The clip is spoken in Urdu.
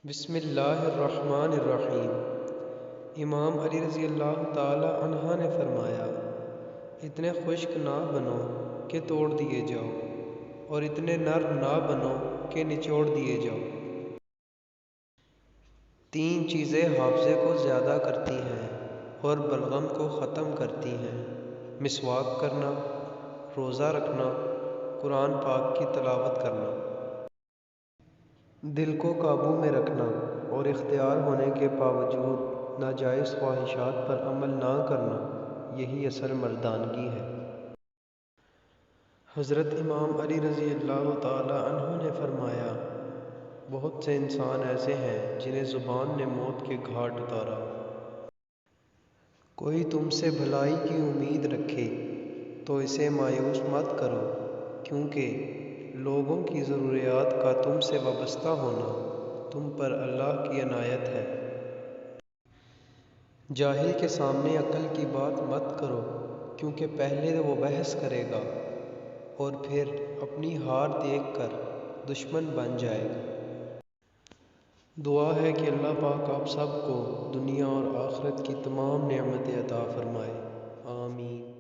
بسم اللہ الرحمن الرحیم۔ امام علی رضی اللہ تعالی عنہ نے فرمایا، اتنے خشک نہ بنو کہ توڑ دیے جاؤ، اور اتنے نرم نہ بنو کہ نچوڑ دیے جاؤ۔ تین چیزیں حافظے کو زیادہ کرتی ہیں اور بلغم کو ختم کرتی ہیں: مسواک کرنا، روزہ رکھنا، قرآن پاک کی تلاوت کرنا۔ دل کو قابو میں رکھنا اور اختیار ہونے کے باوجود ناجائز خواہشات پر عمل نہ کرنا، یہی اصل مردانگی ہے۔ حضرت امام علی رضی اللہ تعالی عنہ نے فرمایا، بہت سے انسان ایسے ہیں جنہیں زبان نے موت کے گھاٹ اتارا۔ کوئی تم سے بھلائی کی امید رکھے تو اسے مایوس مت کرو، کیونکہ لوگوں کی ضروریات کا تم سے وابستہ ہونا تم پر اللہ کی عنایت ہے۔ جاہل کے سامنے عقل کی بات مت کرو، کیونکہ پہلے وہ بحث کرے گا اور پھر اپنی ہار دیکھ کر دشمن بن جائے گا۔ دعا ہے کہ اللہ پاک آپ سب کو دنیا اور آخرت کی تمام نعمتیں عطا فرمائے، آمین۔